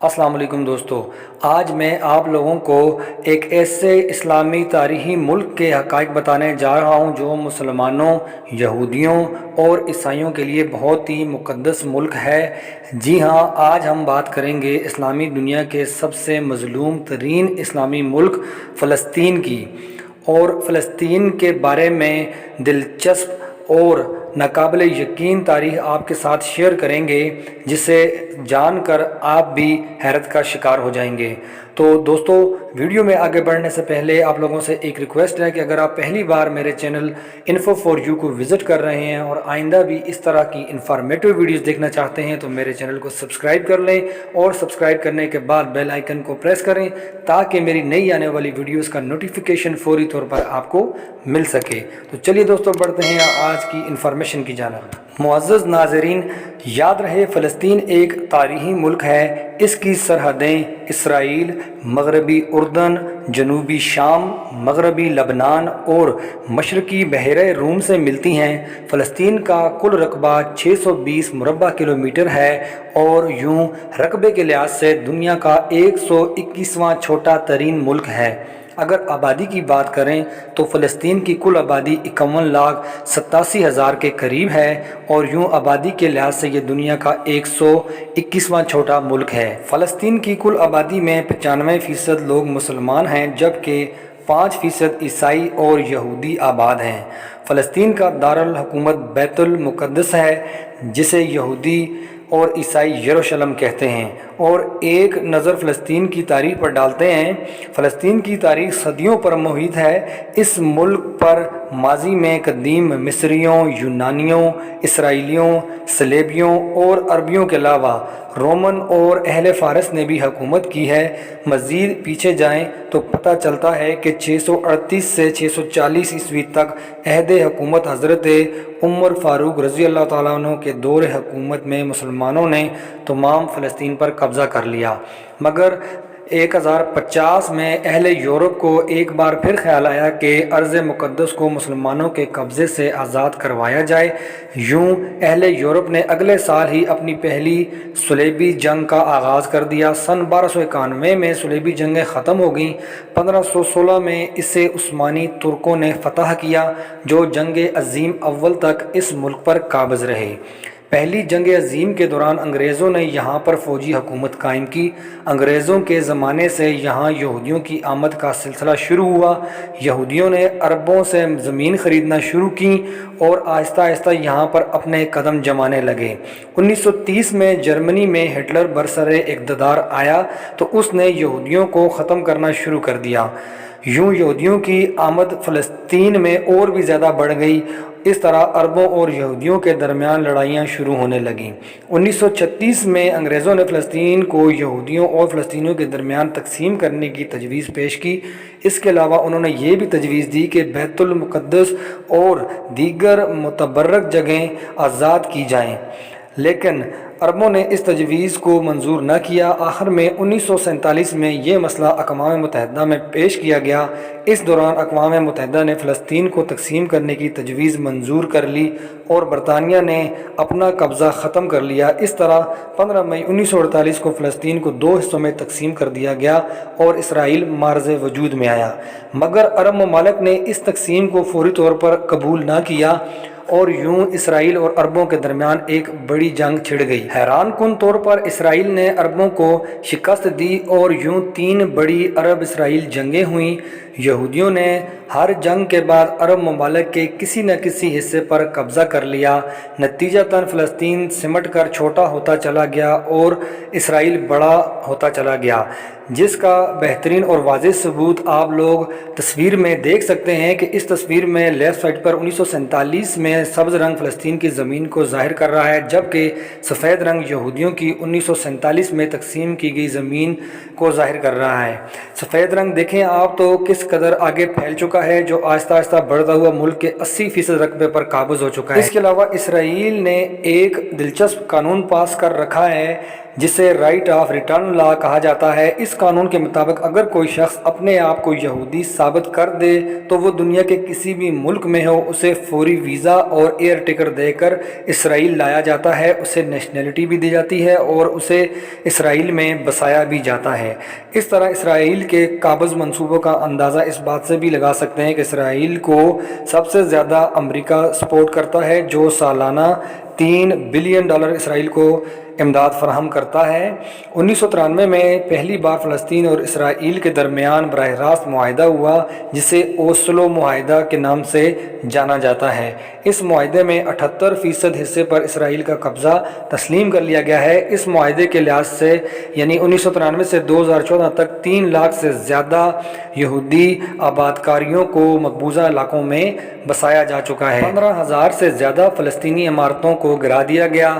अस्सलाम वालेकुम दोस्तों। आज मैं आप लोगों को एक ऐसे इस्लामी तारीख़ी मुल्क के हक़ाइक़ बताने जा रहा हूँ जो मुसलमानों, यहूदियों और ईसाइयों के लिए बहुत ही मुक़द्दस मुल्क है। जी हाँ, आज हम बात करेंगे इस्लामी दुनिया के सबसे मज़लूम तरीन इस्लामी मुल्क फ़लस्तीन की। और फ़लस्तीन के बारे में दिलचस्प और नाकाबिल यकीन तारीख़ आपके साथ शेयर करेंगे, जिसे जानकर आप भी हैरत का शिकार हो जाएंगे। तो दोस्तों, वीडियो में आगे बढ़ने से पहले आप लोगों से एक रिक्वेस्ट है कि अगर आप पहली बार मेरे चैनल इन्फो फॉर यू को विज़िट कर रहे हैं और आइंदा भी इस तरह की इन्फॉर्मेटिव वीडियोस देखना चाहते हैं तो मेरे चैनल को सब्सक्राइब कर लें और सब्सक्राइब करने के बाद बेल आइकन को प्रेस करें ताकि मेरी नई आने वाली वीडियोस का नोटिफिकेशन फौरी तौर पर आपको मिल सके। तो चलिए दोस्तों, बढ़ते हैं आज की इन्फॉर्मेशन की जानब। मुअज़्ज़ज़ नाज़रीन, याद रहे फ़लस्तीन एक तारीख़ी मुल्क है। इसकी सरहदें इसराइल, मगरबी उर्दन, जनूबी शाम, मगरबी लबनान और मशरक़ी बहरे रूम से मिलती हैं। फ़लस्तीन का कुल रकबा 620 मुरबा किलोमीटर है और यूँ रकबे के लिहाज से दुनिया का 121वां छोटा तरीन मुल्क है। अगर आबादी की बात करें तो फ़लस्तीन की कुल आबादी 51,87,000 के करीब है और यूँ आबादी के लिहाज से ये दुनिया का 121वां छोटा मुल्क है। फ़लस्तीन की कुल आबादी में 95% लोग मुसलमान हैं, जबकि 5% ईसाई और यहूदी आबाद हैं। फ़लस्तीन का दारुल हुकूमत बैतुल मुक़द्दस है, जिसे यहूदी और ईसाई यरूशलेम कहते हैं। और एक नज़र फ़लस्तीन की तारीख़ पर डालते हैं। फ़लस्तीन की तारीख़ सदियों पर मुहित है। इस मुल्क पर माजी में कदीम मिस्रियों, यूनानियों, इसराइलियों, सलेबियों और अरबियों के अलावा रोमन और अहले फ़ारस ने भी हुकूमत की है। मज़ीद पीछे जाएं तो पता चलता है कि 638 से 640 ईस्वी तक अहद हुकूमत हज़रत उमर फ़ारूक रज़ी अल्लाह ताला अन्हु के दौर हुकूमत में मुसलमानों ने तमाम फ़लस्तीन पर कब्ज़ा कर लिया। मगर 1050 में अहले यूरोप को एक बार फिर ख्याल आया कि अर्ज़ मुक़द्दस को मुसलमानों के कब्ज़े से आज़ाद करवाया जाए। यूँ अहले यूरोप ने अगले साल ही अपनी पहली सलेबी जंग का आगाज़ कर दिया। सन 1291 में सलेबी जंगें ख़त्म हो गईं। 1516 में इसे उस्मानी तुर्कों ने फ़तह किया, जो जंग अज़ीम अव्वल तक इस मुल्क पर काबिज़ रहे। पहली जंग अज़ीम के दौरान अंग्रेज़ों ने यहाँ पर फ़ौजी हुकूमत कायम की। अंग्रेज़ों के ज़माने से यहाँ यहूदियों की आमद का सिलसिला शुरू हुआ। यहूदियों ने अरबों से ज़मीन ख़रीदना शुरू की और आहिस्ता आहिस्ता यहाँ पर अपने कदम जमाने लगे। 1930 में जर्मनी में हिटलर बरसरे इक़्तिदार आया तो उसने यहूदियों को ख़त्म करना शुरू कर दिया। यूँ यहूदियों की आमद फ़लस्तीन में और भी ज़्यादा बढ़ गई। इस तरह अरबों और यहूदियों के दरमियान लड़ाइयाँ शुरू होने लगीं। 1936 में अंग्रेज़ों ने फ़लस्तीन को यहूदियों और फ़लस्तीनियों के दरमियान तकसीम करने की तजवीज़ पेश की। इसके अलावा उन्होंने ये भी तजवीज़ दी कि बैतुल मुक़द्दस और दीगर मुतबर्रक जगहें आज़ाद की जाएँ, लेकिन अरबों ने इस तजवीज़ को मंजूर न किया। आखिर में 1947 में ये मसला अक़वाम मुत्तहिदा में पेश किया गया। इस दौरान अक़वाम मुत्तहिदा ने फ़लस्तीन को तकसीम करने की तजवीज़ मंजूर कर ली और बरतानिया ने अपना कब्ज़ा ख़त्म कर लिया। इस तरह 15 मई 1948 को फ़लस्तीन को दो हिस्सों में तकसीम कर दिया गया और इसराइल मार्ज़ वजूद में आया। मगर अरब ममालिक ने इस तकसीम को फ़ौरी तौर पर कबूल न किया और यूँ इसराइल और अरबों के दरमियान एक बड़ी जंग छिड़ गई। हैरान कुन तौर पर इसराइल ने अरबों को शिकस्त दी और यूँ 3 बड़ी अरब इसराइल जंगें हुईं। यहूदियों ने हर जंग के बाद अरब ममालिक के किसी न किसी हिस्से पर कब्ज़ा कर लिया। नतीजतन फ़लस्तीन सिमट कर छोटा होता चला गया और इसराइल बड़ा होता चला गया, जिसका बेहतरीन और वाज़ेह सबूत आप लोग तस्वीर में देख सकते हैं कि इस तस्वीर में लेफ़्ट साइड पर 1947 में सब्ज़ रंग फ़लस्तीन की ज़मीन को ज़ाहिर कर रहा है, जबकि सफ़ेद रंग यहूदियों की 1947 में तकसीम की गई ज़मीन को ज़ाहिर कर रहा है। सफ़ेद रंग देखें आप तो किस कदर आगे फैल चुका है, जो आहिस्ता आहिस्ता बढ़ता हुआ मुल्क के 80% रकबे पर काबिज़ हो चुका है। इसके अलावा इसराइल ने एक दिलचस्प कानून पास कर रखा है, جسے رائٹ آف ریٹرن لا کہا جاتا ہے۔ اس قانون کے مطابق اگر کوئی شخص اپنے آپ کو یہودی ثابت کر دے تو وہ دنیا کے کسی بھی ملک میں ہو، اسے فوری ویزا اور ایئر ٹکٹ دے کر اسرائیل لایا جاتا ہے، اسے نیشنلٹی بھی دی جاتی ہے اور اسے اسرائیل میں بسایا بھی جاتا ہے۔ اس طرح اسرائیل کے قابض منصوبوں کا اندازہ اس بات سے بھی لگا سکتے ہیں کہ اسرائیل کو سب سے زیادہ امریکہ سپورٹ کرتا ہے، جو سالانہ $3 بلین اسرائیل کو امداد فراہم کرتا ہے۔ 1993 میں پہلی بار فلسطین اور اسرائیل کے درمیان براہ راست معاہدہ ہوا، جسے اوسلو معاہدہ کے نام سے جانا جاتا ہے۔ اس معاہدے میں 78% حصے پر اسرائیل کا قبضہ تسلیم کر لیا گیا ہے۔ اس معاہدے کے لحاظ سے یعنی 1993 سے 2014 تک 3 لاکھ سے زیادہ یہودی آبادکاریوں کو مقبوضہ علاقوں میں بسایا جا چکا ہے۔ 15,000 سے زیادہ فلسطینی عمارتوں کو گرا دیا گیا،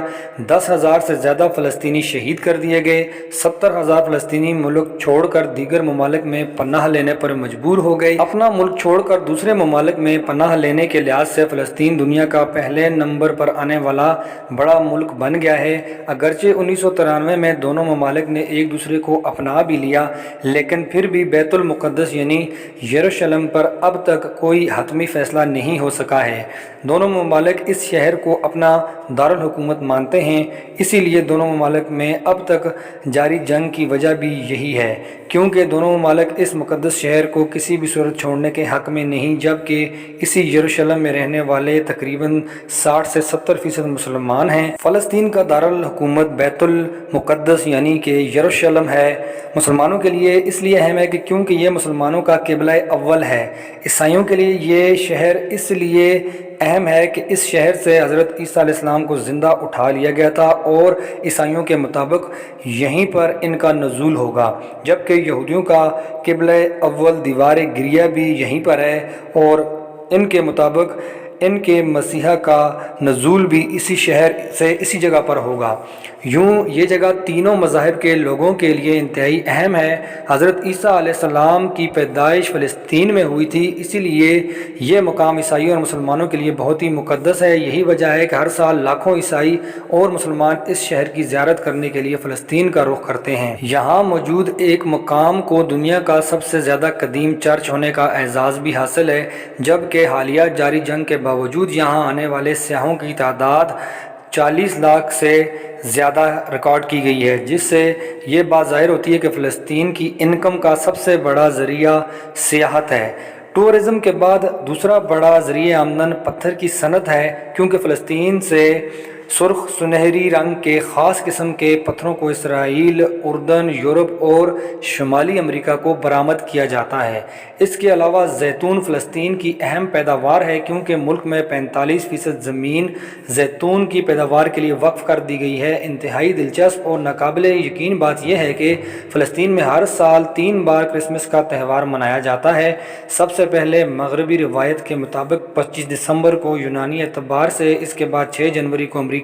10,000 سے زیادہ فلسطینی شہید کر دیے گئے، 70,000 فلسطینی ملک چھوڑ کر دیگر ممالک میں پناہ لینے پر مجبور ہو گئے۔ اپنا ملک چھوڑ کر دوسرے ممالک میں پناہ لینے کے لحاظ سے فلسطین دنیا کا پہلے نمبر پر آنے والا بڑا ملک بن گیا ہے۔ اگرچہ 1993 میں دونوں ممالک نے ایک دوسرے کو اپنا بھی لیا، لیکن پھر بھی بیت المقدس یعنی یروشلم پر اب تک کوئی حتمی فیصلہ نہیں ہو سکا ہے۔ دونوں ممالک اس شہر کو اپنا دارالحکومت مانتے ہیں، اسی لیے دونوں ممالک میں اب تک جاری جنگ کی وجہ بھی یہی ہے، کیونکہ دونوں ممالک اس مقدس شہر کو کسی بھی صورت چھوڑنے کے حق میں نہیں، جبکہ اسی یروشلم میں رہنے والے تقریباً 60 سے 70% مسلمان ہیں۔ فلسطین کا دارالحکومت بیت المقدس یعنی کہ یروشلم ہے۔ مسلمانوں کے لیے اس لیے اہم ہے کہ کیونکہ یہ مسلمانوں کا قبلہ اول ہے۔ عیسائیوں کے لیے یہ شہر اس لیے اہم ہے کہ اس شہر سے حضرت عیسیٰ علیہ السلام کو زندہ اٹھا لیا گیا تھا اور عیسائیوں کے مطابق یہیں پر ان کا نزول ہوگا، جبکہ یہودیوں کا قبلہ اول دیوار گریہ بھی یہیں پر ہے اور ان کے مطابق ان کے مسیحا کا نزول بھی اسی شہر سے اسی جگہ پر ہوگا۔ یوں یہ جگہ تینوں مذاہب کے لوگوں کے لیے انتہائی اہم ہے۔ حضرت عیسیٰ علیہ السلام کی پیدائش فلسطین میں ہوئی تھی، اسی لیے یہ مقام عیسائیوں اور مسلمانوں کے لیے بہت ہی مقدس ہے۔ یہی وجہ ہے کہ ہر سال لاکھوں عیسائی اور مسلمان اس شہر کی زیارت کرنے کے لیے فلسطین کا رخ کرتے ہیں۔ یہاں موجود ایک مقام کو دنیا کا سب سے زیادہ قدیم چرچ ہونے کا اعزاز بھی حاصل ہے، جبکہ حالیہ جاری جنگ کے باوجود یہاں آنے والے سیاحوں کی تعداد 40 لاکھ سے زیادہ ریکارڈ کی گئی ہے، جس سے یہ بات ظاہر ہوتی ہے کہ فلسطین کی انکم کا سب سے بڑا ذریعہ سیاحت ہے۔ ٹورزم کے بعد دوسرا بڑا ذریعہ آمدن پتھر کی صنعت ہے، کیونکہ فلسطین سے سرخ سنہری رنگ کے خاص قسم کے پتھروں کو اسرائیل، اردن، یورپ اور شمالی امریکہ کو برآمد کیا جاتا ہے۔ اس کے علاوہ زیتون فلسطین کی اہم پیداوار ہے، کیونکہ ملک میں 45% زمین زیتون کی پیداوار کے لیے وقف کر دی گئی ہے۔ انتہائی دلچسپ اور ناقابل یقین بات یہ ہے کہ فلسطین میں ہر سال 3 بار کرسمس کا تہوار منایا جاتا ہے۔ سب سے پہلے مغربی روایت کے مطابق 25 دسمبر کو یونانی اعتبار سے، اس کے بعد 6 جنوری کو امریکہ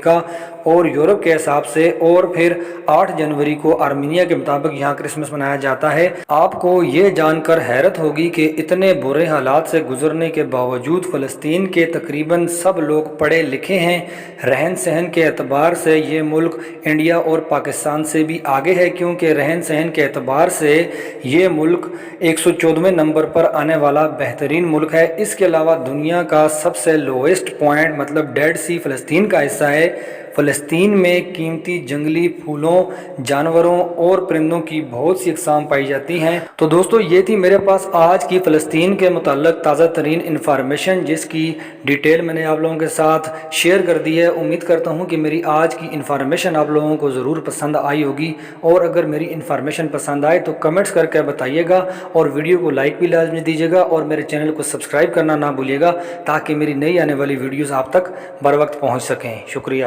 اور یورپ کے حساب سے، اور پھر 8 جنوری کو آرمینیا کے مطابق یہاں کرسمس منایا جاتا ہے۔ آپ کو یہ جان کر حیرت ہوگی کہ اتنے برے حالات سے گزرنے کے باوجود فلسطین کے تقریباً سب لوگ پڑھے لکھے ہیں۔ رہن سہن کے اعتبار سے یہ ملک انڈیا اور پاکستان سے بھی آگے ہے، کیونکہ رہن سہن کے اعتبار سے یہ ملک 114ویں نمبر پر آنے والا بہترین ملک ہے۔ اس کے علاوہ دنیا کا سب سے لوئسٹ پوائنٹ مطلب ڈیڈ سی فلسطین کا حصہ ہے۔ فلسطین میں قیمتی جنگلی پھولوں، جانوروں اور پرندوں کی بہت سی اقسام پائی جاتی ہیں۔ تو دوستو یہ تھی میرے پاس آج کی فلسطین کے متعلق تازہ ترین انفارمیشن، جس کی ڈیٹیل میں نے آپ لوگوں کے ساتھ شیئر کر دی ہے۔ امید کرتا ہوں کہ میری آج کی انفارمیشن آپ لوگوں کو ضرور پسند آئی ہوگی، اور اگر میری انفارمیشن پسند آئے تو کمنٹس کر کے بتائیے گا، اور ویڈیو کو لائک بھی لازمی دیجیے گا، اور میرے چینل کو سبسکرائب کرنا نہ بھولیے گا، تاکہ میری نئی آنے والی ویڈیوز آپ تک بر وقت پہنچ سکیں۔ شکریہ۔